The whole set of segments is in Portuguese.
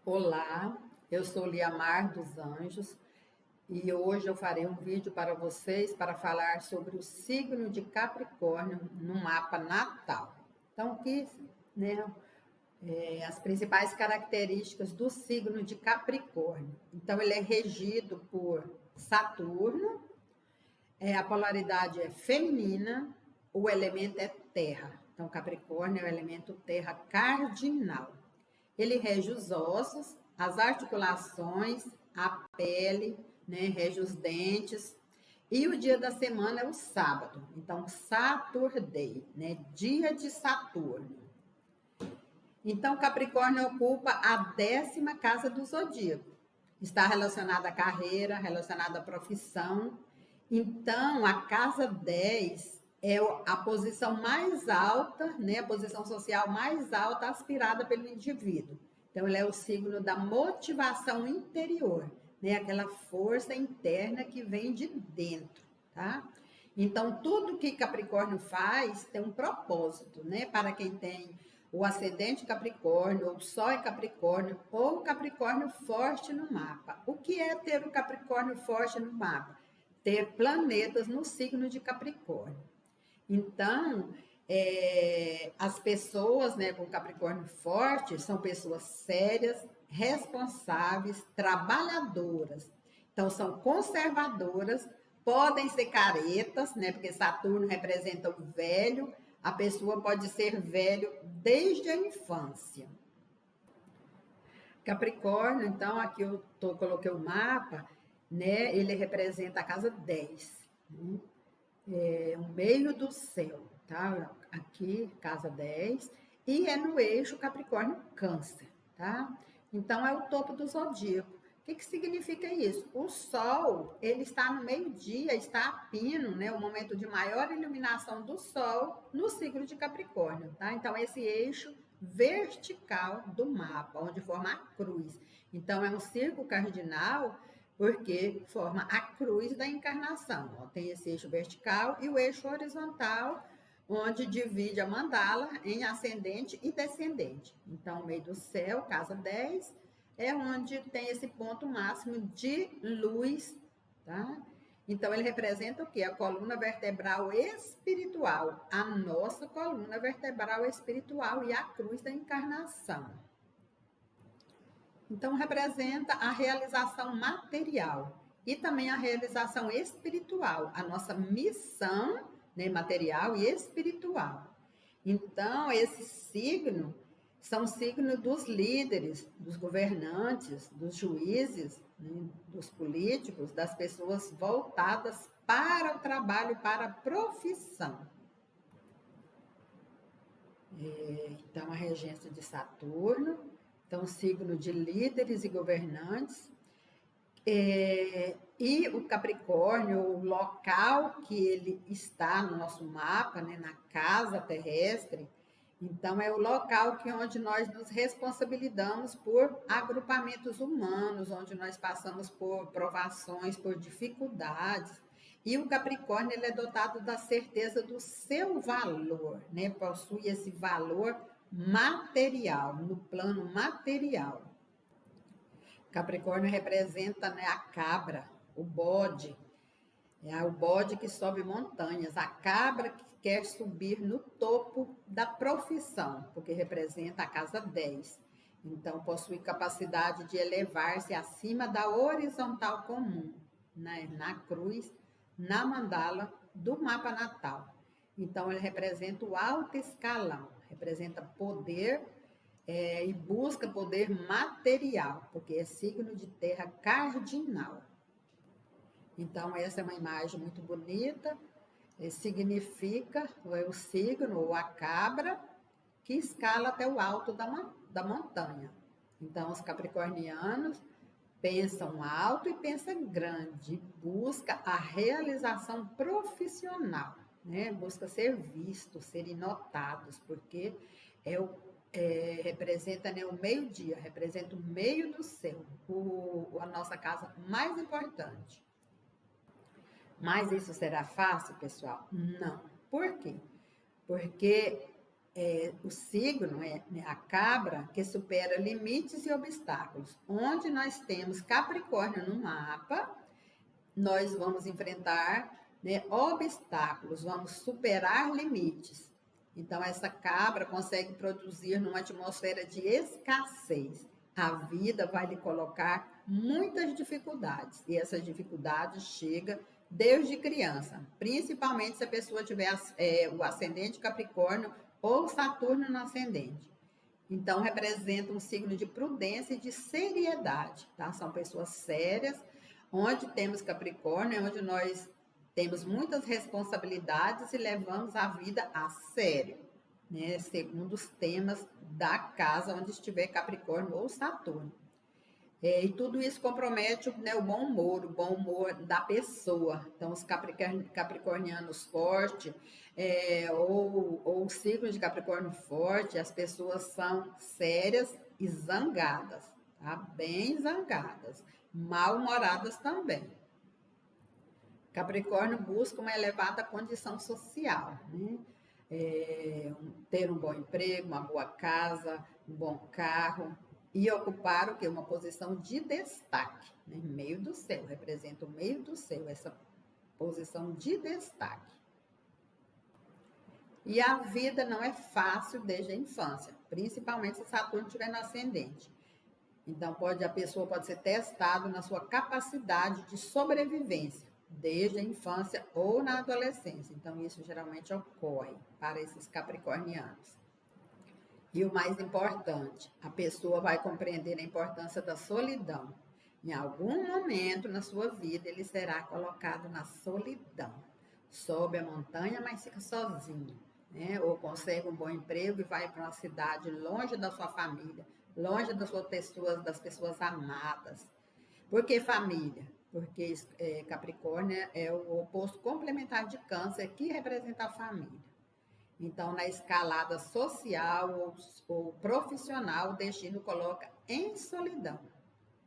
Olá, eu sou Liamar dos Anjos e hoje eu farei um vídeo para vocês para falar sobre o signo de Capricórnio no mapa natal. Então, aqui, né, as principais características do signo de Capricórnio. Então, ele é regido por Saturno, a polaridade é feminina, o elemento é terra. Então, Capricórnio é o elemento terra cardinal. Ele rege os ossos, as articulações, a pele, né? Rege os dentes. E o dia da semana é o sábado. Então, Saturday, né? Dia de Saturno. Então, Capricórnio ocupa a 10ª casa do zodíaco. Está relacionada à carreira, relacionada à profissão. Então, a casa 10 é a posição mais alta, né? A posição social mais alta aspirada pelo indivíduo. Então, ele é o signo da motivação interior, né? Aquela força interna que vem de dentro, tá? Então, tudo que Capricórnio faz tem um propósito, né? Para quem tem o ascendente Capricórnio, ou o Sol é Capricórnio, ou Capricórnio forte no mapa. O que é ter o Capricórnio forte no mapa? Ter planetas no signo de Capricórnio. Então, as pessoas, né, com Capricórnio forte são pessoas sérias, responsáveis, trabalhadoras. Então, são conservadoras, podem ser caretas, né, porque Saturno representa o velho, a pessoa pode ser velho desde a infância. Capricórnio, então, aqui coloquei o mapa, né? Ele representa a casa 10, né? O meio do céu, tá? Aqui, casa 10, e é no eixo Capricórnio-Câncer, tá? Então, é o topo do zodíaco. O que significa isso? O Sol, ele está no meio-dia, está a pino, né? O momento de maior iluminação do Sol no signo de Capricórnio, tá? Então, esse eixo vertical do mapa, onde forma a cruz. Então, é um círculo cardinal porque forma a cruz da encarnação. Ó, tem esse eixo vertical e o eixo horizontal, onde divide a mandala em ascendente e descendente. Então, o meio do céu, casa 10, é onde tem esse ponto máximo de luz, tá? Então, ele representa o quê? A coluna vertebral espiritual, a nossa coluna vertebral espiritual e a cruz da encarnação. Então, representa a realização material e também a realização espiritual, a nossa missão, né, material e espiritual. Então, esse signo são signos dos líderes, dos governantes, dos juízes, né, dos políticos, das pessoas voltadas para o trabalho, para a profissão. Então, a regência de Saturno, então, signo de líderes e governantes. E o Capricórnio, o local que ele está no nosso mapa, né, na casa terrestre, então é o local onde nós nos responsabilizamos por agrupamentos humanos, onde nós passamos por provações, por dificuldades. E o Capricórnio ele é dotado da certeza do seu valor, né? Possui esse valor material, no plano material. Capricórnio representa, né, a cabra, o bode. É o bode que sobe montanhas, a cabra que quer subir no topo da profissão, porque representa a casa 10. Então, possui capacidade de elevar-se acima da horizontal comum, né, na cruz, na mandala do mapa natal. Então, ele representa o alto escalão, representa poder e busca poder material, porque é signo de terra cardinal. Então, essa é uma imagem muito bonita, significa o signo ou a cabra que escala até o alto da montanha. Então, os capricornianos pensam alto e pensam grande, busca a realização profissional, né? Busca ser vistos, serem notados, porque representa, né, o meio-dia, representa o meio do céu, a nossa casa mais importante. Mas isso será fácil, pessoal? Não. Por quê? Porque o signo é, né, a cabra que supera limites e obstáculos. Onde nós temos Capricórnio no mapa, nós vamos enfrentar, né, obstáculos, vamos superar limites. Então, essa cabra consegue produzir numa atmosfera de escassez. A vida vai lhe colocar muitas dificuldades, e essas dificuldades chegam desde criança, principalmente se a pessoa tiver o ascendente Capricórnio ou Saturno no ascendente. Então, representa um signo de prudência e de seriedade, tá? São pessoas sérias. Onde temos Capricórnio, é onde nós temos muitas responsabilidades e levamos a vida a sério, né? Segundo os temas da casa onde estiver Capricórnio ou Saturno. E tudo isso compromete, né, o bom humor da pessoa. Então, os capricornianos fortes, ou o signo de Capricórnio forte, as pessoas são sérias e zangadas, tá? Bem zangadas, mal-humoradas também. Capricórnio busca uma elevada condição social, né? Ter um bom emprego, uma boa casa, um bom carro, e ocupar o quê? Uma posição de destaque, né? Meio do céu, representa o meio do céu, essa posição de destaque. E a vida não é fácil desde a infância, principalmente se Saturno estiver no ascendente. Então, a pessoa pode ser testada na sua capacidade de sobrevivência, desde a infância ou na adolescência. Então, isso geralmente ocorre para esses capricornianos. E o mais importante, a pessoa vai compreender a importância da solidão. Em algum momento na sua vida, ele será colocado na solidão. Sobe a montanha, mas fica sozinho, né? Ou consegue um bom emprego e vai para uma cidade longe da sua família, longe das pessoas amadas. Por que família? Porque Capricórnio é o oposto complementar de Câncer, que representa a família. Então, na escalada social ou profissional, o destino coloca em solidão.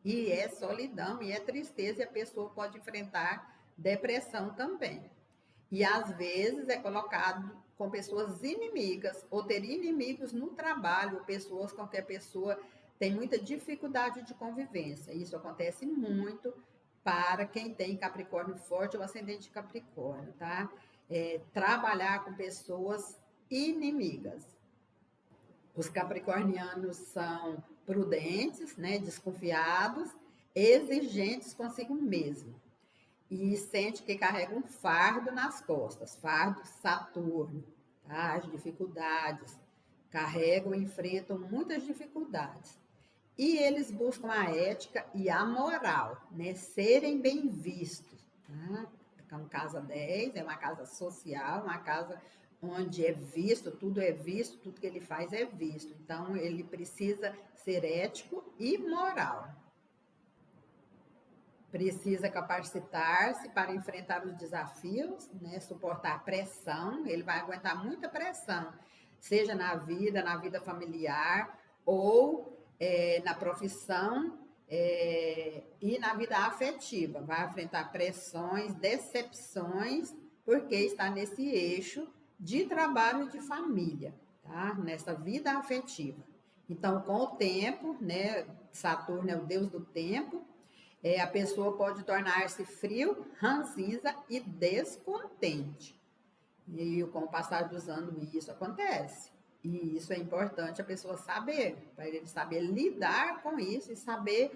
E é solidão, e é tristeza, e a pessoa pode enfrentar depressão também. E às vezes é colocado com pessoas inimigas, ou ter inimigos no trabalho, pessoas com que a pessoa tem muita dificuldade de convivência. Isso acontece muito para quem tem Capricórnio forte ou ascendente Capricórnio, tá? Trabalhar com pessoas inimigas. Os capricornianos são prudentes, né, desconfiados, exigentes consigo mesmo. E sente que carrega um fardo nas costas, fardo Saturno, tá? As dificuldades, carregam e enfrentam muitas dificuldades. E eles buscam a ética e a moral, né? Serem bem vistos, tá? Então, casa 10 é uma casa social, uma casa onde é visto, tudo que ele faz é visto. Então, ele precisa ser ético e moral. Precisa capacitar-se para enfrentar os desafios, né? Suportar pressão, ele vai aguentar muita pressão, seja na vida familiar, ou na profissão e na vida afetiva. Vai enfrentar pressões, decepções, porque está nesse eixo de trabalho e de família, tá? Nessa vida afetiva. Então, com o tempo, né? Saturno é o deus do tempo, a pessoa pode tornar-se frio, ranzinza e descontente. E com o passar dos anos isso acontece. E isso é importante a pessoa saber, para ele saber lidar com isso e saber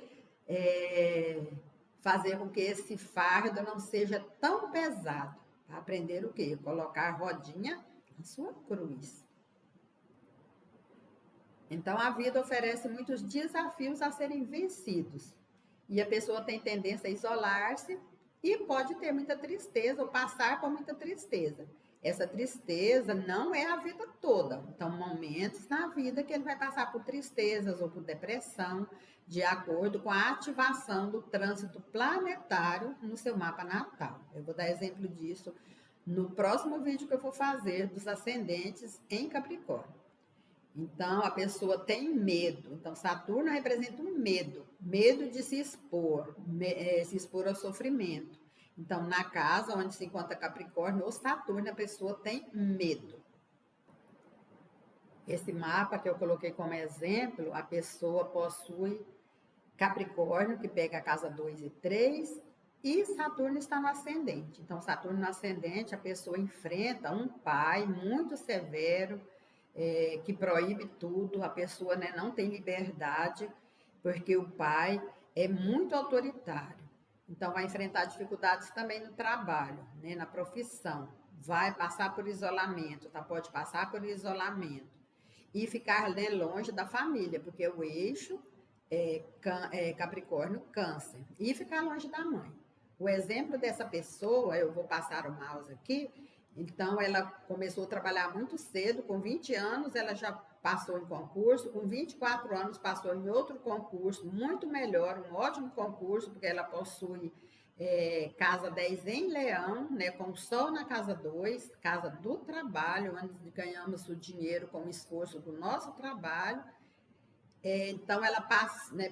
fazer com que esse fardo não seja tão pesado. Aprender o quê? Colocar rodinha na sua cruz. Então, a vida oferece muitos desafios a serem vencidos. E a pessoa tem tendência a isolar-se e pode ter muita tristeza ou passar por muita tristeza. Essa tristeza não é a vida toda. Então, momentos na vida que ele vai passar por tristezas ou por depressão, de acordo com a ativação do trânsito planetário no seu mapa natal. Eu vou dar exemplo disso no próximo vídeo que eu vou fazer dos ascendentes em Capricórnio. Então, a pessoa tem medo. Então, Saturno representa um medo. Medo de se expor ao sofrimento. Então, na casa onde se encontra Capricórnio ou Saturno, a pessoa tem medo. Esse mapa que eu coloquei como exemplo, a pessoa possui Capricórnio, que pega a casa 2 e 3, e Saturno está no ascendente. Então, Saturno no ascendente, a pessoa enfrenta um pai muito severo, que proíbe tudo, a pessoa, né, não tem liberdade, porque o pai é muito autoritário. Então, vai enfrentar dificuldades também no trabalho, né, na profissão. Vai passar por isolamento, tá? Pode passar por isolamento. E ficar, né, longe da família, porque o eixo Capricórnio, Câncer. E ficar longe da mãe. O exemplo dessa pessoa, eu vou passar o mouse aqui, então ela começou a trabalhar muito cedo, com 20 anos ela já passou em concurso, com 24 anos passou em outro concurso, muito melhor, um ótimo concurso, porque ela possui casa 10 em Leão, né, com Sol na casa 2, casa do trabalho, onde ganhamos o dinheiro com o esforço do nosso trabalho. Então, ela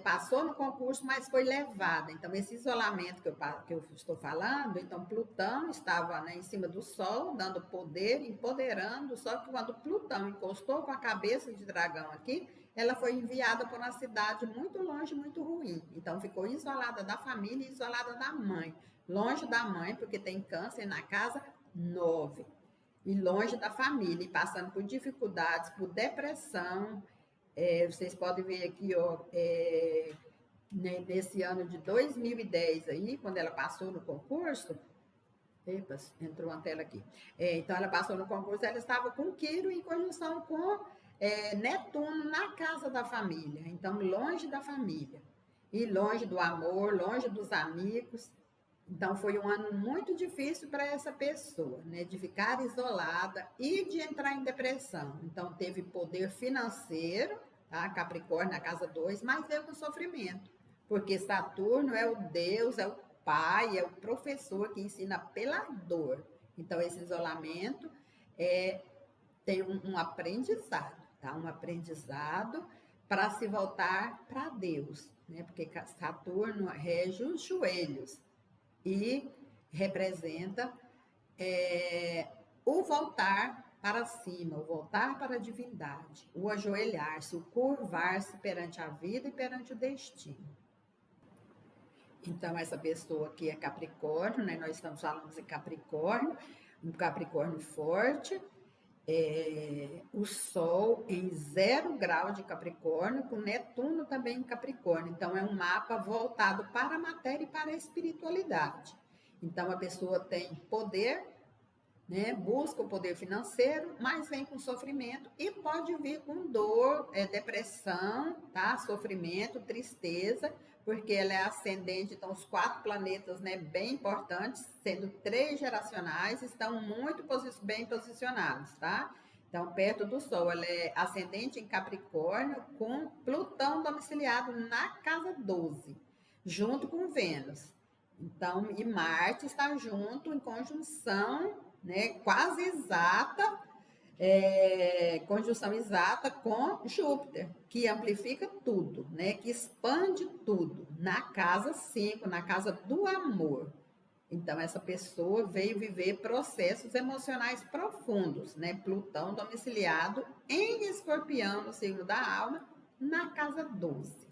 passou no concurso, mas foi levada. Então, esse isolamento que eu estou falando, então, Plutão estava, né, em cima do Sol, dando poder, empoderando, só que quando Plutão encostou com a cabeça de dragão aqui, ela foi enviada para uma cidade muito longe, muito ruim. Então, ficou isolada da família e isolada da mãe. Longe da mãe, porque tem Câncer na casa 9. E longe da família, e passando por dificuldades, por depressão. Vocês podem ver aqui, ó, nesse ano de 2010 aí, quando ela passou no concurso, epa, entrou uma tela aqui. Então, ela passou no concurso, ela estava com Quirón em conjunção com Netuno na casa da família. Então, longe da família. E longe do amor, longe dos amigos. Então, foi um ano muito difícil para essa pessoa, né? De ficar isolada e de entrar em depressão. Então, teve poder financeiro, tá? Capricórnio na casa 2, mas veio com sofrimento. Porque Saturno é o Deus, é o pai, é o professor que ensina pela dor. Então, esse isolamento tem um aprendizado, tá? Um aprendizado para se voltar para Deus, né? Porque Saturno rege os joelhos e representa o voltar para cima, o voltar para a divindade, o ajoelhar-se, o curvar-se perante a vida e perante o destino. Então, essa pessoa aqui é Capricórnio, né? Nós estamos falando de Capricórnio, um Capricórnio forte, o Sol em 0 grau de Capricórnio, com Netuno também em Capricórnio. Então, é um mapa voltado para a matéria e para a espiritualidade. Então, a pessoa tem poder, né? Busca o poder financeiro, mas vem com sofrimento e pode vir com dor, depressão, tá? Sofrimento, tristeza, porque ela é ascendente, então os 4 planetas, né, bem importantes, sendo 3 geracionais, estão muito bem posicionados, tá? Então, perto do Sol, ela é ascendente em Capricórnio, com Plutão domiciliado na casa 12, junto com Vênus. Então, e Marte está junto em conjunção, né, quase exata, conjunção exata com Júpiter, que amplifica tudo, né, que expande tudo, na casa 5, na casa do amor. Então, essa pessoa veio viver processos emocionais profundos, né? Plutão domiciliado em Escorpião, no signo da alma, na casa 12.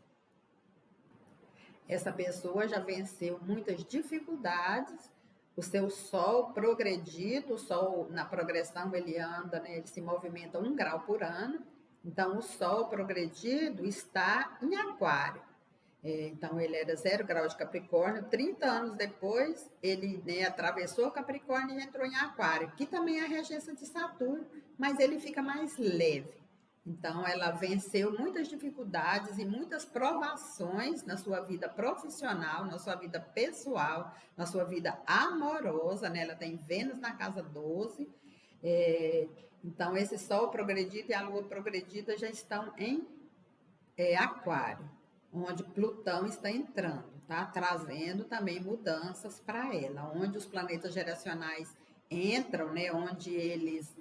Essa pessoa já venceu muitas dificuldades, o seu Sol progredido, o Sol na progressão ele anda, né, ele se movimenta 1 grau por ano, então o Sol progredido está em Aquário. Então ele era 0 grau de Capricórnio, 30 anos depois ele, né, atravessou Capricórnio e entrou em Aquário, que também é a regência de Saturno, mas ele fica mais leve. Então, ela venceu muitas dificuldades e muitas provações na sua vida profissional, na sua vida pessoal, na sua vida amorosa, né? Ela tem Vênus na casa 12. Então, esse Sol progredido e a Lua progredida já estão em Aquário, onde Plutão está entrando, tá? Trazendo também mudanças para ela, onde os planetas geracionais entram, né? Onde eles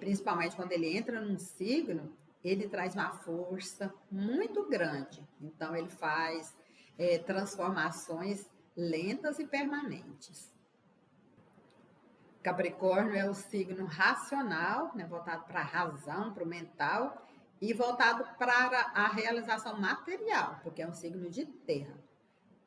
principalmente quando ele entra num signo, ele traz uma força muito grande. Então, ele faz transformações lentas e permanentes. Capricórnio é o signo racional, né, voltado para a razão, para o mental, e voltado para a realização material, porque é um signo de terra.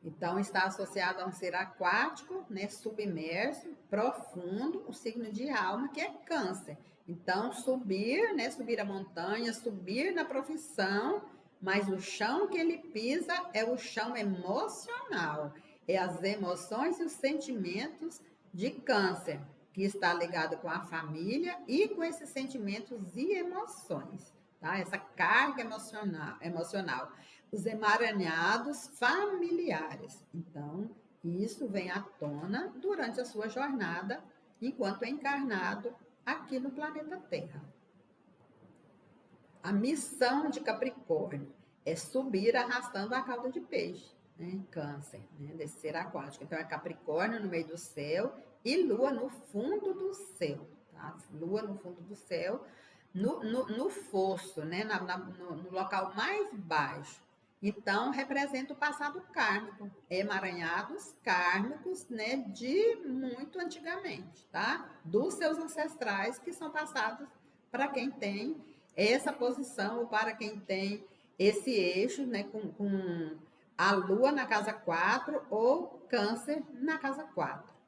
Então, está associado a um ser aquático, né, submerso, profundo, o signo de alma, que é câncer. Então, subir, né, subir a montanha, subir na profissão, mas o chão que ele pisa é o chão emocional, é as emoções e os sentimentos de câncer, que está ligado com a família e com esses sentimentos e emoções, tá? Essa carga emocional, os emaranhados familiares. Então, isso vem à tona durante a sua jornada enquanto encarnado aqui no planeta Terra. A missão de Capricórnio é subir arrastando a cauda de peixe, né? Câncer, né? Desse ser aquático. Então, é Capricórnio no meio do céu e Lua no fundo do céu, tá? Lua no fundo do céu, no fosso, né? No local mais baixo. Então, representa o passado kármico, emaranhados kármicos, né, de muito antigamente, tá? Dos seus ancestrais que são passados para quem tem essa posição, ou para quem tem esse eixo, né, com a Lua na casa 4 ou Câncer na casa 4.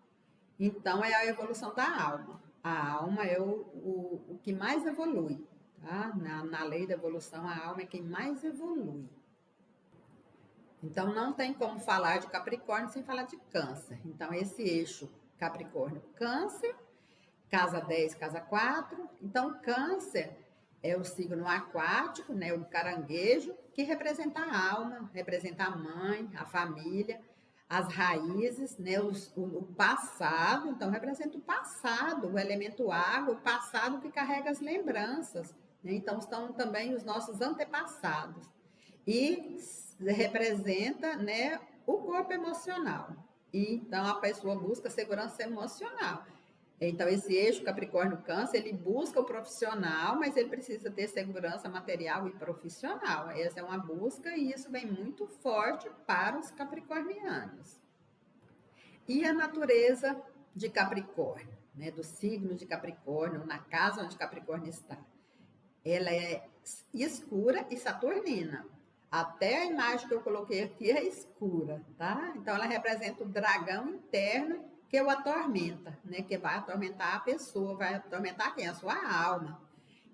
Então, é a evolução da alma. A alma é o que mais evolui, tá? Na lei da evolução, a alma é quem mais evolui. Então, não tem como falar de Capricórnio sem falar de Câncer. Então, esse eixo Capricórnio-Câncer, casa 10, casa 4. Então, Câncer é o signo aquático, né, o caranguejo, que representa a alma, representa a mãe, a família, as raízes, né, o passado. Então, representa o passado, o elemento água, o passado que carrega as lembranças, né? Então, estão também os nossos antepassados. E representa, né, o corpo emocional. E, então, a pessoa busca segurança emocional. Então, esse eixo Capricórnio-Câncer, ele busca o profissional, mas ele precisa ter segurança material e profissional. Essa é uma busca e isso vem muito forte para os capricornianos. E a natureza de Capricórnio, né, do signo de Capricórnio, na casa onde Capricórnio está? Ela é escura e saturnina. Até a imagem que eu coloquei aqui é escura, tá? Então, ela representa o dragão interno que o atormenta, né? Que vai atormentar a pessoa, vai atormentar quem? A sua alma.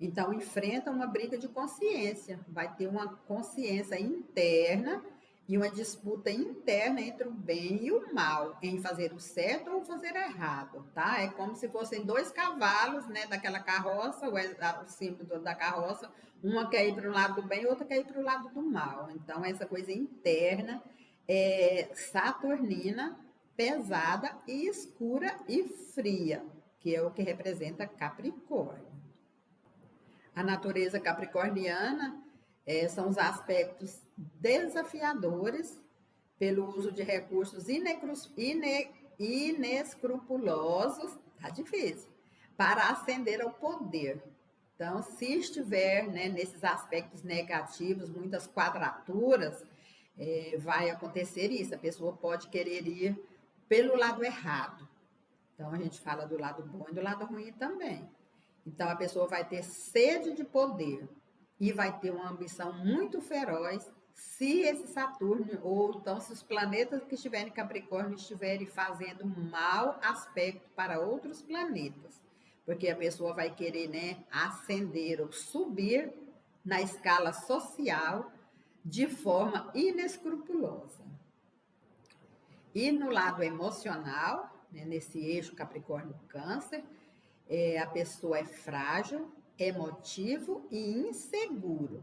Então, enfrenta uma briga de consciência, vai ter uma consciência interna e uma disputa interna entre o bem e o mal, em fazer o certo ou fazer errado, tá? É como se fossem dois cavalos, né, daquela carroça, o símbolo da carroça, uma quer ir para o lado do bem e outra quer ir para o lado do mal. Então, essa coisa interna é saturnina, pesada e escura e fria, que é o que representa Capricórnio. A natureza capricorniana são os aspectos desafiadores pelo uso de recursos inescrupulosos, tá difícil, para ascender ao poder. Então, se estiver, né, nesses aspectos negativos, muitas quadraturas, vai acontecer isso. A pessoa pode querer ir pelo lado errado. Então, a gente fala do lado bom e do lado ruim também. Então, a pessoa vai ter sede de poder e vai ter uma ambição muito feroz se esse Saturno, ou então se os planetas que estiverem em Capricórnio estiverem fazendo mau aspecto para outros planetas. Porque a pessoa vai querer, né, ascender ou subir na escala social de forma inescrupulosa. E no lado emocional, né, nesse eixo Capricórnio-Câncer, a pessoa é frágil, emotivo e inseguro.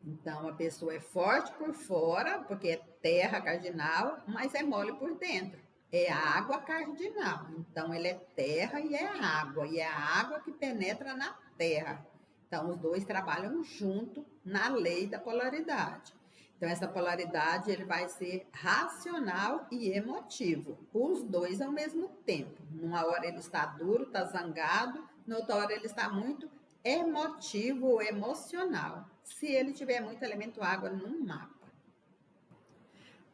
Então, a pessoa é forte por fora, porque é terra cardinal, mas é mole por dentro. É água cardinal. Então, ele é terra e é a água que penetra na terra. Então, os dois trabalham junto na lei da polaridade. Então, essa polaridade ele vai ser racional e emotivo, os dois ao mesmo tempo. Numa hora ele está duro, está zangado, na outra hora ele está muito emotivo ou emocional, se ele tiver muito elemento água no mapa.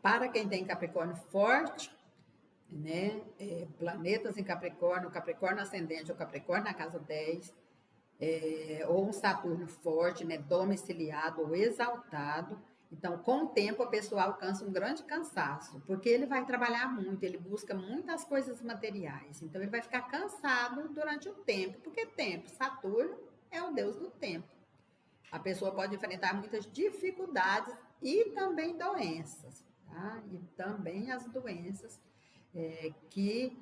Para quem tem Capricórnio forte, né? Planetas em Capricórnio, Capricórnio ascendente ou Capricórnio na casa 10, ou um Saturno forte, né? Domiciliado ou exaltado. Então, com o tempo, a pessoa alcança um grande cansaço, porque ele vai trabalhar muito, ele busca muitas coisas materiais. Então, ele vai ficar cansado durante o tempo, porque tempo, Saturno é o deus do tempo. A pessoa pode enfrentar muitas dificuldades e também doenças, tá? E também as doenças que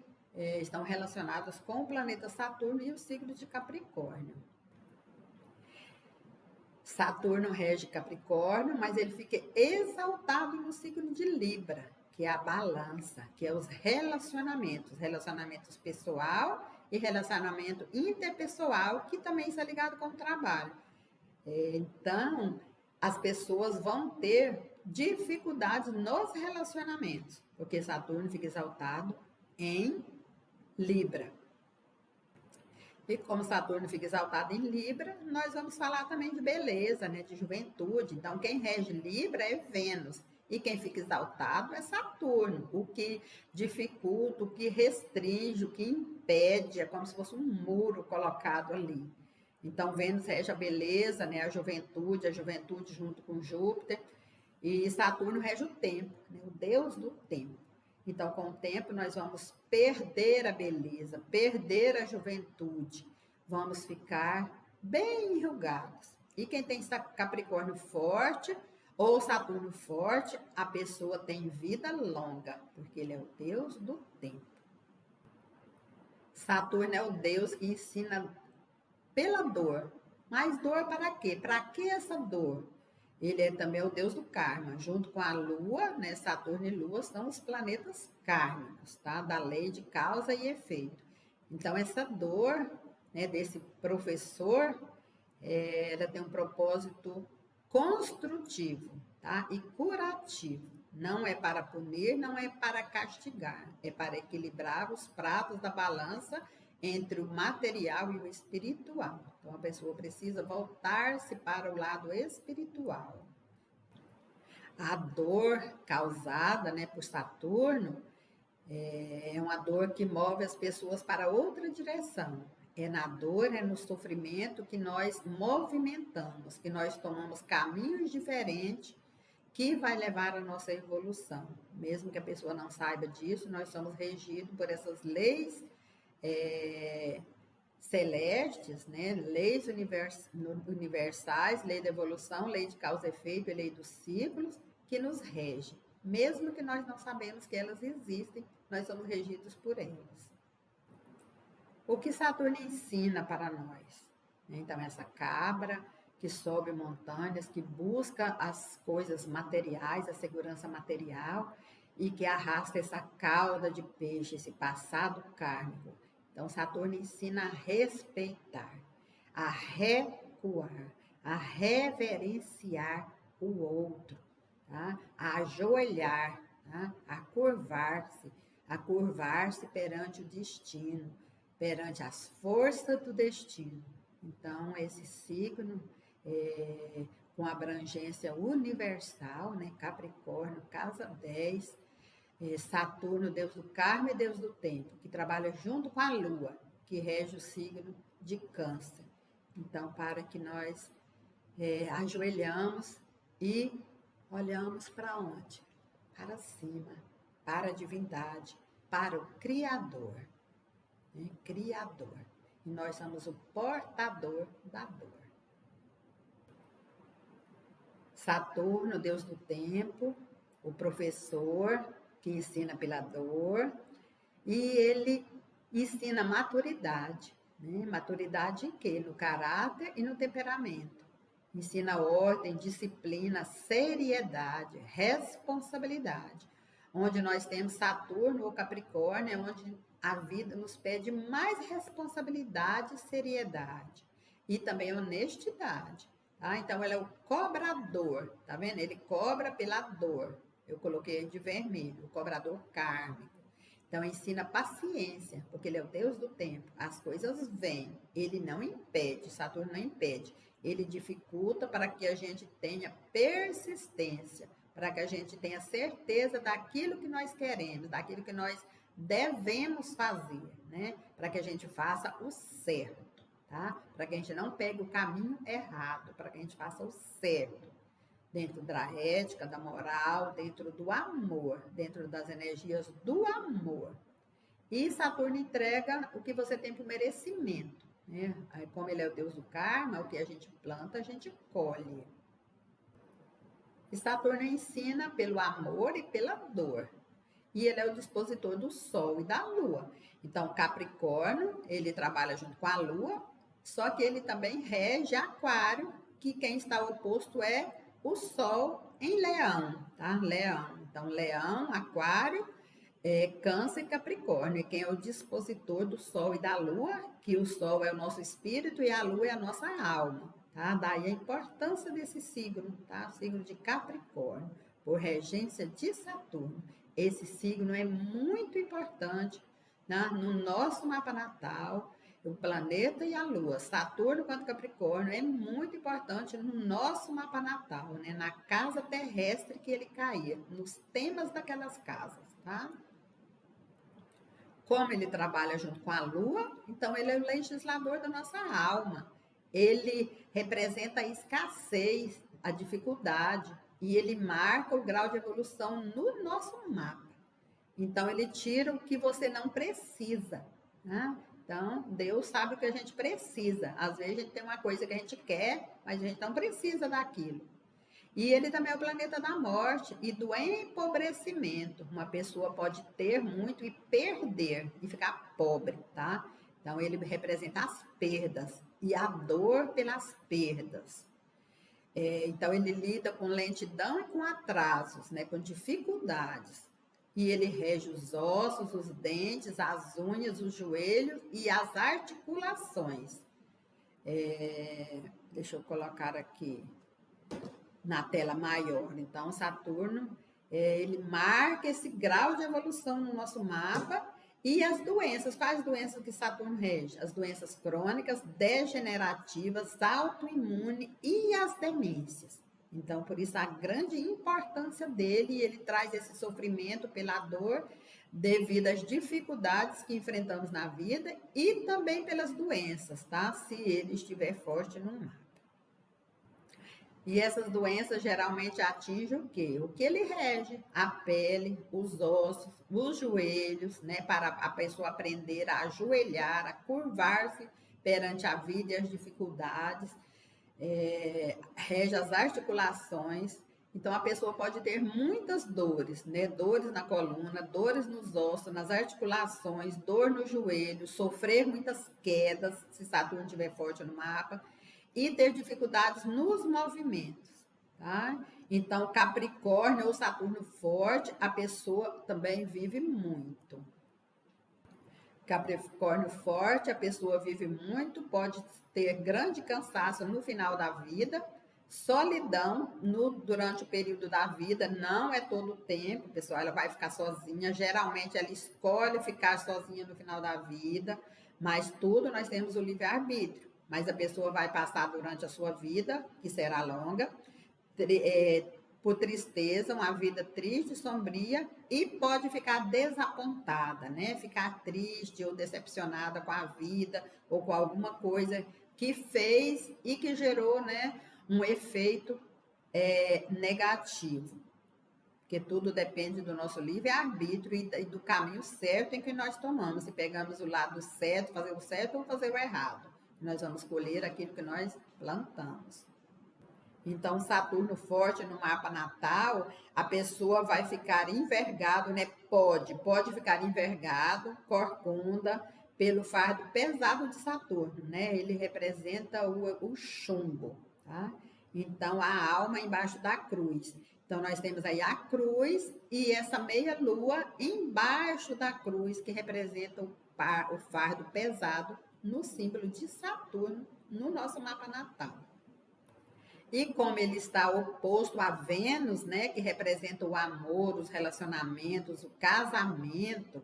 estão relacionadas com o planeta Saturno e o signo de Capricórnio. Saturno rege Capricórnio, mas ele fica exaltado no signo de Libra, que é a balança, que é os relacionamentos pessoal e relacionamento interpessoal, que também está ligado com o trabalho. Então, as pessoas vão ter dificuldades nos relacionamentos, porque Saturno fica exaltado em Libra. E como Saturno fica exaltado em Libra, nós vamos falar também de beleza, né, de juventude. Então, quem rege Libra é Vênus. E quem fica exaltado é Saturno, o que dificulta, o que restringe, o que impede, é como se fosse um muro colocado ali. Então, Vênus rege a beleza, né, a juventude junto com Júpiter. E Saturno rege o tempo, né, o deus do tempo. Então, com o tempo, nós vamos perder a beleza, perder a juventude, vamos ficar bem enrugados. E quem tem Capricórnio forte ou Saturno forte, a pessoa tem vida longa, porque ele é o deus do tempo. Saturno é o deus que ensina pela dor. Mas dor para quê? Para que essa dor? Ele é também o deus do karma, junto com a Lua, né? Saturno e Lua são os planetas kármicos, tá? Da lei de causa e efeito. Então, essa dor, né, desse professor, ela tem um propósito construtivo, tá? E curativo. Não é para punir, não é para castigar, é para equilibrar os pratos da balança entre o material e o espiritual. Então, a pessoa precisa voltar-se para o lado espiritual. A dor causada, né, por Saturno é uma dor que move as pessoas para outra direção. É na dor, é no sofrimento que nós movimentamos, que nós tomamos caminhos diferentes que vai levar à nossa evolução. Mesmo que a pessoa não saiba disso, nós somos regidos por essas leis celestes, né? Leis universais, lei da evolução, lei de causa e efeito e lei dos ciclos, que nos regem. Mesmo que nós não sabemos que elas existem, nós somos regidos por elas. O que Saturno ensina para nós? Então, essa cabra que sobe montanhas, que busca as coisas materiais, a segurança material, e que arrasta essa cauda de peixe, esse passado kármico. Então, Saturno ensina a respeitar, a recuar, a reverenciar o outro, tá? A ajoelhar, tá? A curvar-se perante o destino, perante as forças do destino. Então, esse signo, com abrangência universal, né? Capricórnio, casa 10, Saturno, deus do karma e deus do tempo, que trabalha junto com a Lua, que rege o signo de Câncer. Então, para que nós ajoelhamos e olhamos para onde? Para cima, para a divindade, para o Criador. Né? Criador. E nós somos o portador da dor. Saturno, deus do tempo, o professor que ensina pela dor, e ele ensina maturidade. Né? Maturidade em quê? No caráter e no temperamento. Ensina ordem, disciplina, seriedade, responsabilidade. Onde nós temos Saturno ou Capricórnio, é onde a vida nos pede mais responsabilidade e seriedade. E também honestidade. Tá? Então, ele é o cobrador, tá vendo? Ele cobra pela dor. Eu coloquei de vermelho, o cobrador kármico. Então, ensina paciência, porque ele é o deus do tempo. As coisas vêm, ele não impede, Saturno não impede. Ele dificulta para que a gente tenha persistência, para que a gente tenha certeza daquilo que nós queremos, daquilo que nós devemos fazer, né? Para que a gente faça o certo, tá? Para que a gente não pegue o caminho errado, para que a gente faça o certo. Dentro da ética, da moral, dentro do amor, dentro das energias do amor. E Saturno entrega o que você tem por merecimento, né? Como ele é o deus do karma, o que a gente planta, a gente colhe. E Saturno ensina pelo amor e pela dor. E ele é o dispositor do Sol e da Lua. Então, Capricórnio, ele trabalha junto com a Lua, só que ele também rege Aquário, que quem está oposto é o Sol em Leão, tá? Leão. Então, Leão, Aquário, Câncer e Capricórnio. E quem é o dispositor do Sol e da Lua, que o Sol é o nosso espírito e a Lua é a nossa alma, tá? Daí a importância desse signo, tá? O signo de Capricórnio, por regência de Saturno. Esse signo é muito importante, né? No nosso mapa natal, o planeta e a Lua, Saturno quanto Capricórnio, é muito importante no nosso mapa natal, né? Na casa terrestre que ele caía, nos temas daquelas casas, tá? Como ele trabalha junto com a Lua, então ele é o legislador da nossa alma. Ele representa a escassez, a dificuldade, e ele marca o grau de evolução no nosso mapa. Então, ele tira o que você não precisa, né? Então, Deus sabe o que a gente precisa. Às vezes, a gente tem uma coisa que a gente quer, mas a gente não precisa daquilo. E ele também é o planeta da morte e do empobrecimento. Uma pessoa pode ter muito e perder, e ficar pobre, tá? Então, ele representa as perdas e a dor pelas perdas. Então, ele lida com lentidão e com atrasos, né? Com dificuldades. E ele rege os ossos, os dentes, as unhas, os joelhos e as articulações. Deixa eu colocar aqui na tela maior. Então, Saturno, ele marca esse grau de evolução no nosso mapa. E as doenças, quais doenças que Saturno rege? As doenças crônicas, degenerativas, autoimunes e as demências. Então, por isso a grande importância dele, ele traz esse sofrimento pela dor devido às dificuldades que enfrentamos na vida e também pelas doenças, tá? Se ele estiver forte no mapa. E essas doenças geralmente atingem o quê? O que ele rege? A pele, os ossos, os joelhos, né? Para a pessoa aprender a ajoelhar, a curvar-se perante a vida e as dificuldades. Rege as articulações. Então, a pessoa pode ter muitas dores, né? Dores na coluna, dores nos ossos, nas articulações, dor no joelho, sofrer muitas quedas, se Saturno estiver forte no mapa, e ter dificuldades nos movimentos, tá? Então, Capricórnio ou Saturno forte, a pessoa também vive muito. Capricórnio forte, a pessoa vive muito, pode ter grande cansaço no final da vida, solidão durante o período da vida, não é todo o tempo, pessoal, ela vai ficar sozinha, geralmente ela escolhe ficar sozinha no final da vida, mas tudo nós temos o livre-arbítrio, mas a pessoa vai passar durante a sua vida, que será longa, por tristeza, uma vida triste, sombria, e pode ficar desapontada, né? Ficar triste ou decepcionada com a vida ou com alguma coisa que fez e que gerou, né, um efeito negativo. Porque tudo depende do nosso livre-arbítrio e do caminho certo em que nós tomamos. Se pegamos o lado certo, fazer o certo ou fazer o errado. Nós vamos colher aquilo que nós plantamos. Então, Saturno forte no mapa natal, a pessoa vai ficar envergado, né? Pode ficar envergado, corcunda, pelo fardo pesado de Saturno, né? Ele representa o chumbo, tá? Então, a alma embaixo da cruz. Então, nós temos aí a cruz e essa meia-lua embaixo da cruz, que representa o fardo pesado no símbolo de Saturno no nosso mapa natal. E como ele está oposto a Vênus, né, que representa o amor, os relacionamentos, o casamento,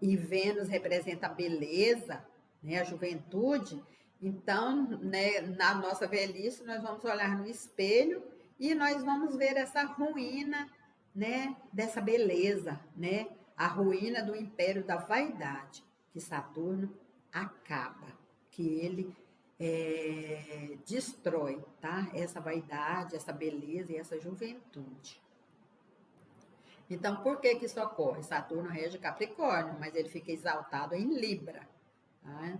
e Vênus representa a beleza, né, a juventude, então, né, na nossa velhice, nós vamos olhar no espelho e nós vamos ver essa ruína, né, dessa beleza, né, a ruína do império da vaidade, que Saturno acaba, que ele destrói, tá? Essa vaidade, essa beleza e essa juventude. Então, por que que isso ocorre? Saturno rege Capricórnio, mas ele fica exaltado em Libra, tá?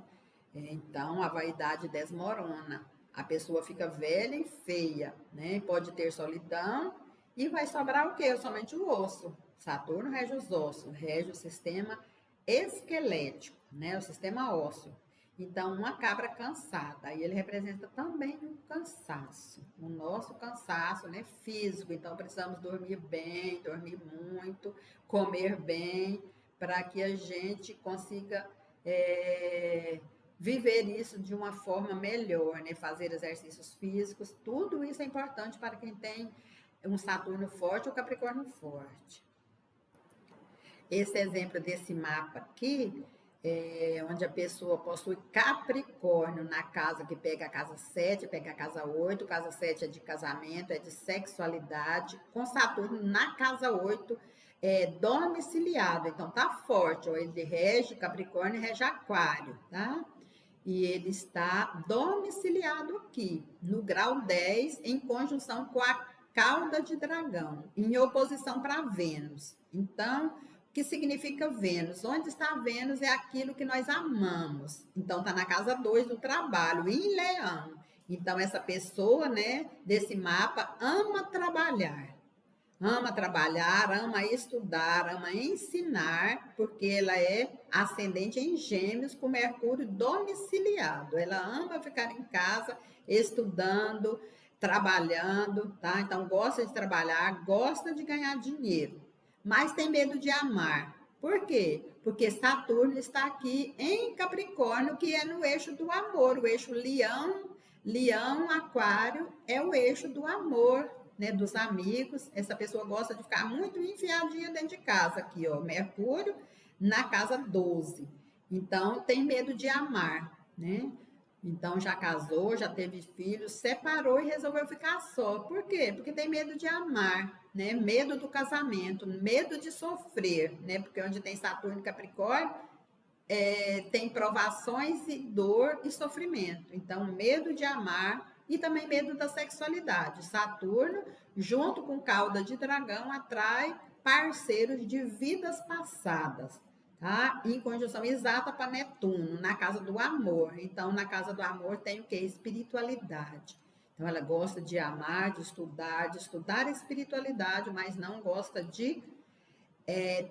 Então, a vaidade desmorona. A pessoa fica velha e feia, né? Pode ter solidão e vai sobrar o quê? Somente o osso. Saturno rege os ossos, rege o sistema esquelético, né? O sistema ósseo. Então, uma cabra cansada, e ele representa também o cansaço, o nosso cansaço, né, físico. Então, precisamos dormir bem, dormir muito, comer bem, para que a gente consiga viver isso de uma forma melhor, né, fazer exercícios físicos. Tudo isso é importante para quem tem um Saturno forte ou Capricórnio forte. Esse exemplo desse mapa aqui, onde a pessoa possui Capricórnio na casa que pega a casa 7, pega a casa 8, casa 7 é de casamento, é de sexualidade, com Saturno na casa 8, domiciliado, então tá forte, ó, ele rege Capricórnio e rege Aquário, tá? E ele está domiciliado aqui, no grau 10, em conjunção com a cauda de dragão, em oposição para Vênus. Então, o que significa Vênus? Onde está Vênus é aquilo que nós amamos. Então, está na casa 2 do trabalho, em Leão. Então, essa pessoa, né, desse mapa, ama trabalhar, ama estudar, ama ensinar, porque ela é ascendente em Gêmeos com Mercúrio domiciliado. Ela ama ficar em casa estudando, trabalhando, tá? Então gosta de trabalhar, gosta de ganhar dinheiro, mas tem medo de amar. Por quê? Porque Saturno está aqui em Capricórnio, que é no eixo do amor, o eixo Leão, Aquário é o eixo do amor, né, dos amigos. Essa pessoa gosta de ficar muito enfiadinha dentro de casa aqui, ó, Mercúrio na casa 12. Então, tem medo de amar, né? Então, já casou, já teve filhos, separou e resolveu ficar só. Por quê? Porque tem medo de amar, né? Medo do casamento, medo de sofrer, né? Porque onde tem Saturno e Capricórnio, tem provações e dor e sofrimento. Então, medo de amar e também medo da sexualidade. Saturno, junto com cauda de dragão, atrai parceiros de vidas passadas, tá? Em conjunção exata para Netuno, na casa do amor. Então, na casa do amor tem o quê? Espiritualidade. Então, ela gosta de amar, de estudar a espiritualidade, mas não gosta de...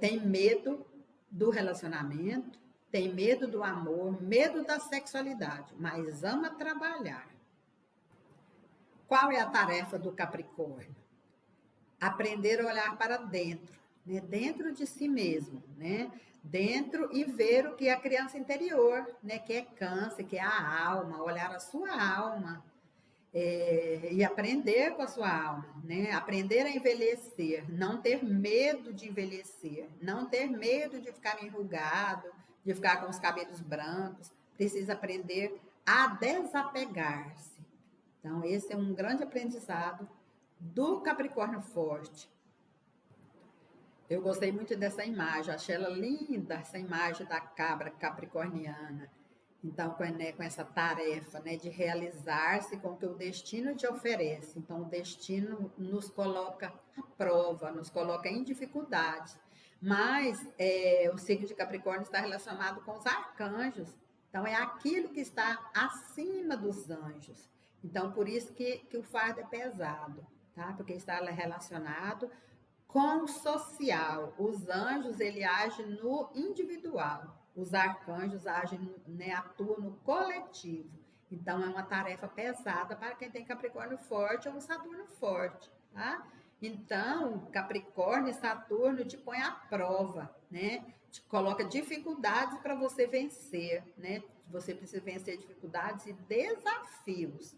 tem medo do relacionamento, tem medo do amor, medo da sexualidade, mas ama trabalhar. Qual é a tarefa do Capricórnio? Aprender a olhar para dentro, né? Dentro de si mesmo, né? Dentro e ver o que é a criança interior, né? Que é câncer, que é a alma, olhar a sua alma, e aprender com a sua alma, né? Aprender a envelhecer, não ter medo de envelhecer, não ter medo de ficar enrugado, de ficar com os cabelos brancos. Precisa aprender a desapegar-se. Então, esse é um grande aprendizado do Capricórnio forte. Eu gostei muito dessa imagem, achei ela linda, essa imagem da cabra capricorniana. Então, com essa tarefa, né, de realizar-se com o que o destino te oferece. Então, o destino nos coloca à prova, nos coloca em dificuldades. Mas o signo de Capricórnio está relacionado com os arcanjos. Então, é aquilo que está acima dos anjos. Então, por isso que o fardo é pesado, tá? Porque está relacionado com o social. Os anjos, ele age no individual. Os arcanjos agem, né, atuam no coletivo. Então, é uma tarefa pesada para quem tem Capricórnio forte ou um Saturno forte, tá? Então, Capricórnio e Saturno te põe à prova, né? Te coloca dificuldades para você vencer, né? Você precisa vencer dificuldades e desafios.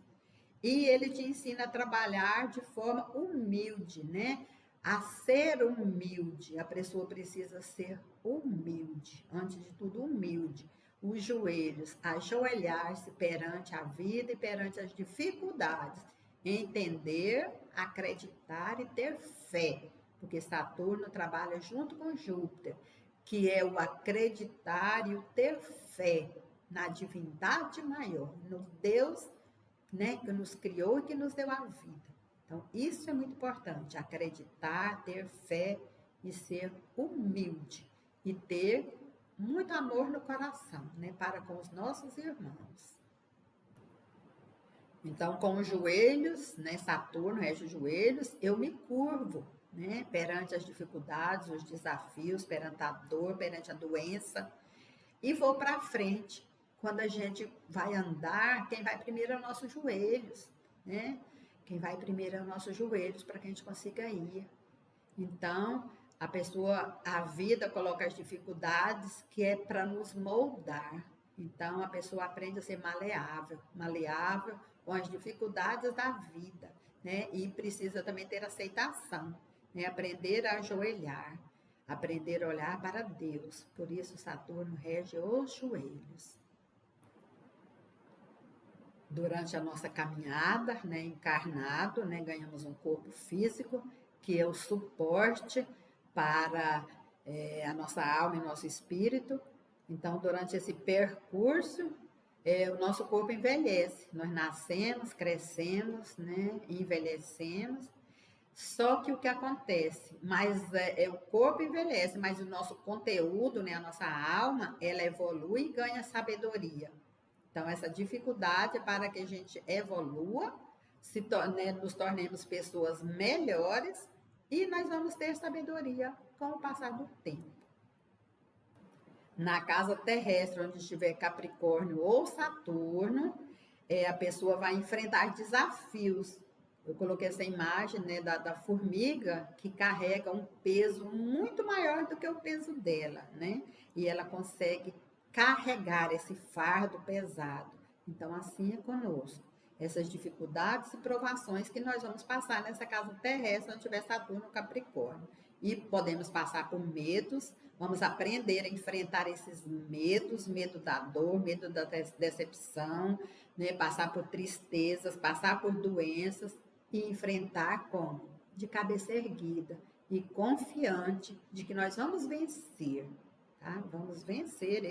E ele te ensina a trabalhar de forma humilde, né? A ser humilde. A pessoa precisa ser humilde, antes de tudo humilde. Os joelhos, ajoelhar-se perante a vida e perante as dificuldades. Entender, acreditar e ter fé. Porque Saturno trabalha junto com Júpiter. que é o acreditar e o ter fé na divindade maior, no Deus, né, que nos criou e que nos deu a vida. Então, isso é muito importante, acreditar, ter fé e ser humilde e ter muito amor no coração, né, para com os nossos irmãos. Então, com os joelhos, né, Saturno rege os joelhos, eu me curvo, né, perante as dificuldades, os desafios, perante a dor, perante a doença, e vou para frente. Quando a gente vai andar, quem vai primeiro é os nossos joelhos, né? Quem vai primeiro é os nossos joelhos para que a gente consiga ir. Então, a vida coloca as dificuldades que é para nos moldar. Então, a pessoa aprende a ser maleável com as dificuldades da vida, né? E precisa também ter aceitação, né? Aprender a ajoelhar, aprender a olhar para Deus. Por isso, Saturno rege os joelhos. Durante a nossa caminhada, né, encarnado, né, ganhamos um corpo físico, que é o suporte para a nossa alma e nosso espírito. Então, durante esse percurso, o nosso corpo envelhece. Nós nascemos, crescemos, né, envelhecemos. Só que o que acontece? O corpo envelhece, mas o nosso conteúdo, né, a nossa alma, ela evolui e ganha sabedoria. Então, essa dificuldade é para que a gente evolua, nos tornemos pessoas melhores e nós vamos ter sabedoria com o passar do tempo. Na casa terrestre, onde estiver Capricórnio ou Saturno, a pessoa vai enfrentar desafios. Eu coloquei essa imagem, né, da formiga que carrega um peso muito maior do que o peso dela, né? E ela consegue carregar esse fardo pesado. Então, assim é conosco. Essas dificuldades e provações que nós vamos passar nessa casa terrestre, onde tiver Saturno Capricórnio. E podemos passar por medos, vamos aprender a enfrentar esses medos, medo da dor, medo da decepção, né? Passar por tristezas, passar por doenças e enfrentar como? De cabeça erguida e confiante de que nós vamos vencer. Tá? Vamos vencer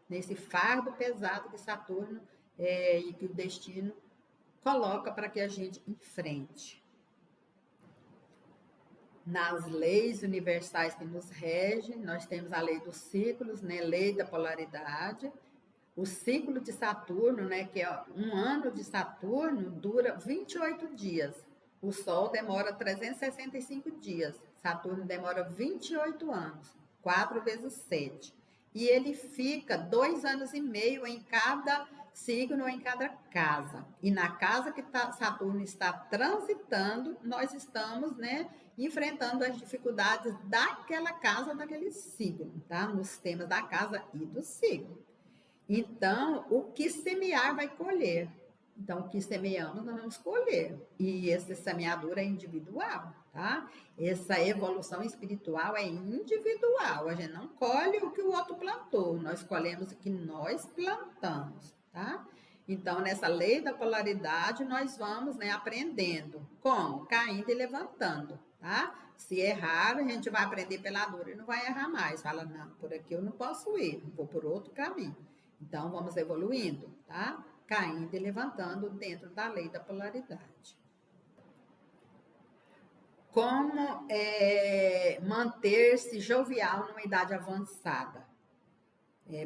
nesse fardo pesado que Saturno e que o destino coloca para que a gente enfrente. Nas leis universais que nos regem, nós temos a lei dos ciclos, né? Lei da polaridade. O ciclo de Saturno, né, que é um ano de Saturno, dura 28 dias. O Sol demora 365 dias. Saturno demora 28 anos. 4 vezes 7. E ele fica 2 anos e meio em cada signo, em cada casa. E na casa que Saturno está transitando, nós estamos, né, enfrentando as dificuldades daquela casa, daquele signo, tá? Nos temas da casa e do signo. Então, o que semear vai colher. Então, o que semeamos, nós vamos colher. E essa semeadura é individual, tá? Essa evolução espiritual é individual. A gente não colhe o que o outro plantou, nós colhemos o que nós plantamos, tá? Então, nessa lei da polaridade, nós vamos, né, aprendendo. Como? Caindo e levantando, tá? Se errar, a gente vai aprender pela dor e não vai errar mais. Fala, não, por aqui eu não posso ir, vou por outro caminho. Então, vamos evoluindo, tá? Caindo e levantando dentro da lei da polaridade. Como manter-se jovial numa idade avançada?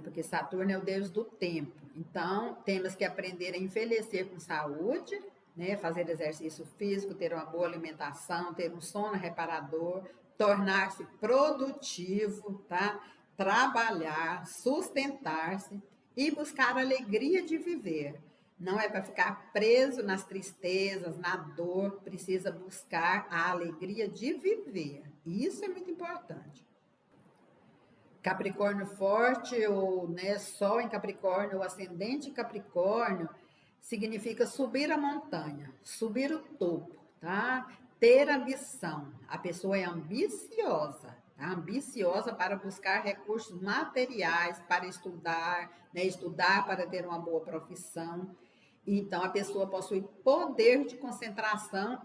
Porque Saturno é o deus do tempo. Então, temos que aprender a envelhecer com saúde, né? Fazer exercício físico, ter uma boa alimentação, ter um sono reparador, tornar-se produtivo, tá? Trabalhar, sustentar-se e buscar a alegria de viver. Não é para ficar preso nas tristezas, na dor, precisa buscar a alegria de viver. Isso é muito importante. Capricórnio forte, ou, né, Sol em Capricórnio, ou ascendente em Capricórnio, significa subir a montanha, subir o topo, tá? Ter ambição. A pessoa é ambiciosa, tá? Ambiciosa para buscar recursos materiais, para estudar, né? Estudar para ter uma boa profissão. Então, a pessoa possui poder de concentração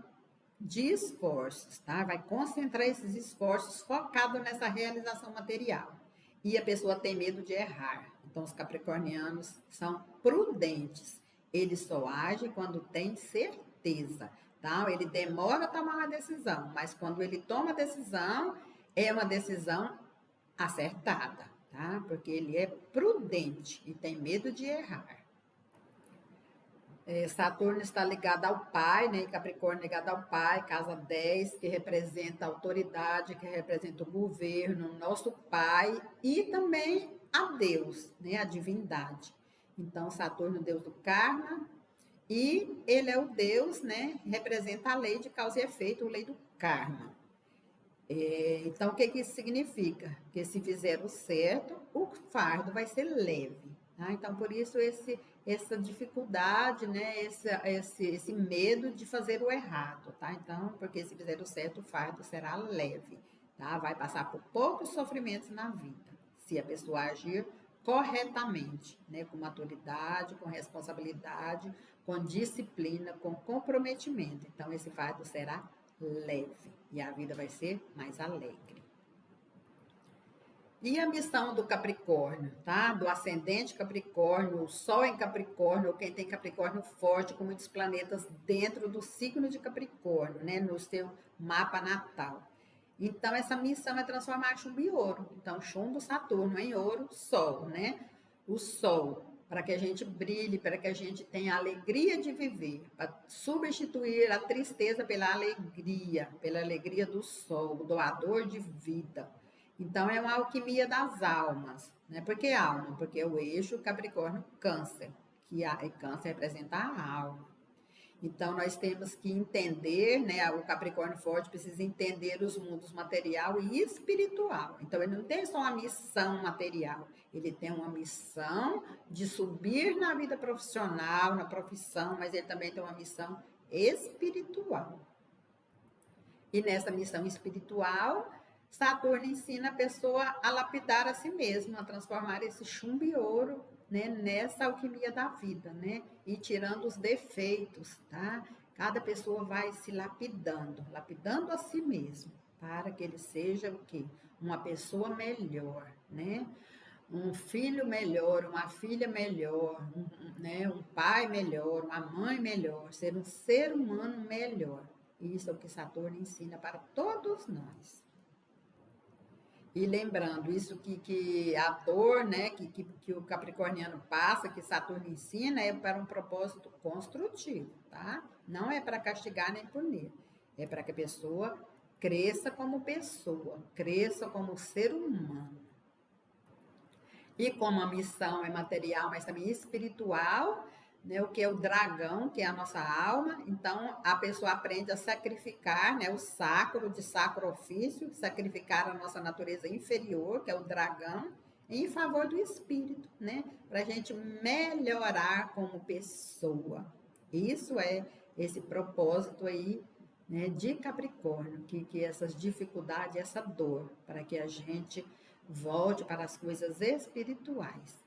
de esforços, tá? Vai concentrar esses esforços focado nessa realização material. e a pessoa tem medo de errar. Então, os capricornianos são prudentes. Eles só agem quando tem certeza. Tá? Ele demora a tomar uma decisão, mas quando ele toma a decisão, é uma decisão acertada, tá? Porque ele é prudente e tem medo de errar. Saturno está ligado ao pai, né? Capricórnio ligado ao pai, casa 10, que representa a autoridade, que representa o governo, nosso pai e também a Deus, né? A divindade. Então, Saturno, Deus do karma, e ele é o Deus, né? Representa a lei de causa e efeito, a lei do karma. Então, o que isso significa? Que se fizer o certo, o fardo vai ser leve. Tá? Então, por isso, essa dificuldade, né? Esse medo de fazer o errado. Tá? Então, porque se fizer o certo, o fardo será leve. Tá? Vai passar por poucos sofrimentos na vida, se a pessoa agir corretamente, né? Com maturidade, com responsabilidade, com disciplina, com comprometimento. Então, esse fardo será leve e a vida vai ser mais alegre. E a missão do Capricórnio, tá? Do ascendente Capricórnio, o Sol em Capricórnio, ou quem tem Capricórnio forte, com muitos planetas dentro do signo de Capricórnio, né? No seu mapa natal. Então, essa missão é transformar chumbo em ouro. Então, chumbo, Saturno em ouro, Sol, né? O Sol, para que a gente brilhe, para que a gente tenha a alegria de viver, para substituir a tristeza pela alegria do Sol, o doador de vida. Então, é uma alquimia das almas, né? Por que alma? Porque é o eixo Capricórnio-Câncer, que Câncer representa a alma. Então, nós temos que entender, né? O Capricórnio forte precisa entender os mundos material e espiritual. Então, ele não tem só uma missão material, ele tem uma missão de subir na vida profissional, na profissão, mas ele também tem uma missão espiritual. E nessa missão espiritual, Saturno ensina a pessoa a lapidar a si mesma, a transformar esse chumbo e ouro, né, nessa alquimia da vida, né? E tirando os defeitos, tá? Cada pessoa vai se lapidando a si mesmo, para que ele seja o quê? Uma pessoa melhor, né? Um filho melhor, uma filha melhor, né? Um pai melhor, uma mãe melhor, ser um ser humano melhor. Isso é o que Saturno ensina para todos nós. E lembrando, isso que a dor, né, que o capricorniano passa, que Saturno ensina, é para um propósito construtivo, tá? Não é para castigar nem punir. É para que a pessoa cresça como pessoa, cresça como ser humano. E como a missão é material, mas também espiritual, né, o que é o dragão, que é a nossa alma, então a pessoa aprende a sacrificar, né, o sacro de sacro ofício, sacrificar a nossa natureza inferior, que é o dragão, em favor do espírito, né, para a gente melhorar como pessoa. Isso é esse propósito aí, né, de Capricórnio, que essas dificuldades, essa dor, para que a gente volte para as coisas espirituais.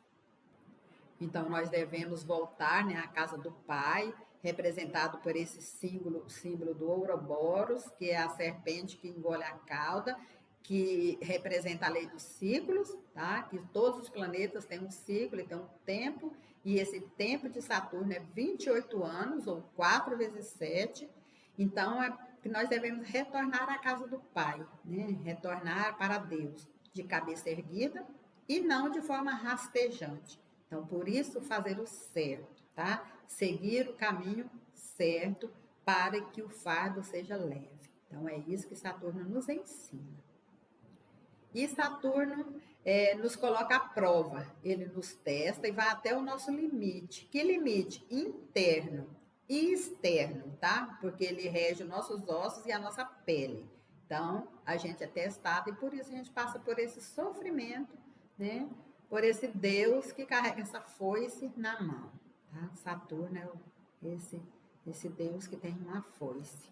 Então, nós devemos voltar, né, à casa do Pai, representado por esse símbolo do Ouroboros, que é a serpente que engole a cauda, que representa a lei dos ciclos, tá? Que todos os planetas têm um ciclo e têm um tempo, e esse tempo de Saturno é 28 anos, ou 4 vezes 7. Então, é que nós devemos retornar à casa do Pai, né? Retornar para Deus, de cabeça erguida e não de forma rastejante. Então, por isso, fazer o certo, tá? Seguir o caminho certo para que o fardo seja leve. Então, é isso que Saturno nos ensina. E Saturno nos coloca à prova, ele nos testa e vai até o nosso limite. Que limite? Interno e externo, tá? Porque ele rege os nossos ossos e a nossa pele. Então, a gente é testado e por isso a gente passa por esse sofrimento, né? Por esse Deus que carrega essa foice na mão. Tá? Saturno é esse Deus que tem uma foice,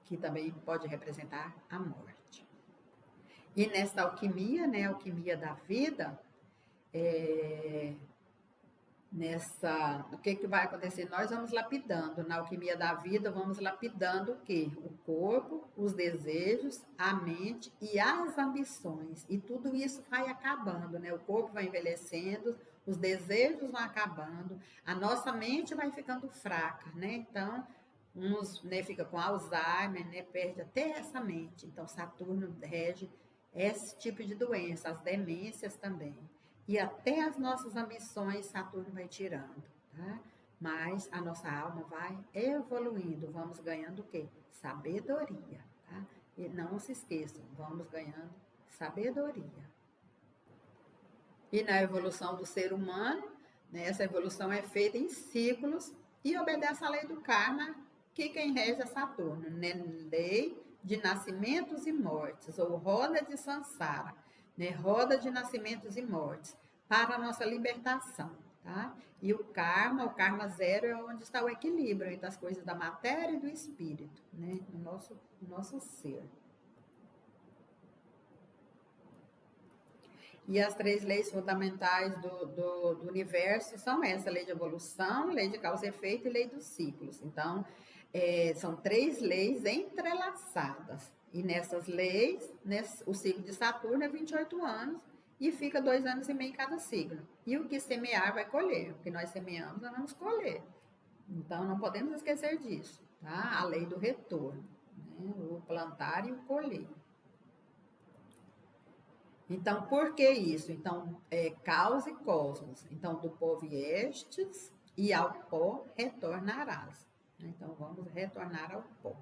que também pode representar a morte. E nessa alquimia, né, alquimia da vida, O que que vai acontecer? Nós vamos lapidando, na alquimia da vida, vamos lapidando o quê? O corpo, os desejos, a mente e as ambições. E tudo isso vai acabando, né? O corpo vai envelhecendo, os desejos vão acabando, a nossa mente vai ficando fraca, né? Então, uns, né, fica com Alzheimer, né? Perde até essa mente. Então, Saturno rege esse tipo de doença, as demências também. E até as nossas ambições Saturno vai tirando, tá? Mas a nossa alma vai evoluindo, vamos ganhando o quê? Sabedoria, tá? E não se esqueçam, vamos ganhando sabedoria. E na evolução do ser humano, né, essa evolução é feita em ciclos e obedece à lei do karma, que quem rege é Saturno, né? Lei de nascimentos e mortes, ou roda de Sansara, né? Roda de nascimentos e mortes, para a nossa libertação, tá? E o karma zero é onde está o equilíbrio entre as coisas da matéria e do espírito, né? No nosso ser. E as três leis fundamentais do universo são essa: lei de evolução, lei de causa e efeito e lei dos ciclos. Então, são três leis entrelaçadas. E nessas leis, o ciclo de Saturno é 28 anos e fica 2 anos e meio em cada signo. E o que semear vai colher. O que nós semeamos, nós vamos colher. Então, não podemos esquecer disso, tá? A lei do retorno, né? O plantar e o colher. Então, por que isso? Então, causa e cosmos. Então, do pó viestes e ao pó retornarás. Então, vamos retornar ao pó.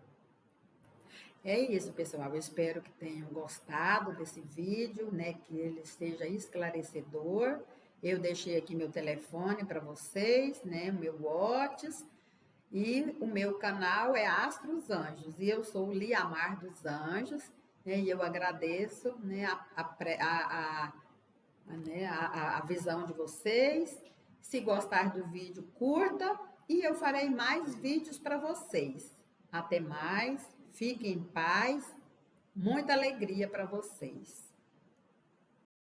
É isso, pessoal. Eu espero que tenham gostado desse vídeo, né? Que ele seja esclarecedor. Eu deixei aqui meu telefone para vocês, né? Meu WhatsApp. E o meu canal é Astros Anjos. E eu sou Liamar dos Anjos. Né, e eu agradeço, né, né, a visão de vocês. Se gostar do vídeo, curta e eu farei mais vídeos para vocês. Até mais, fiquem em paz, muita alegria para vocês.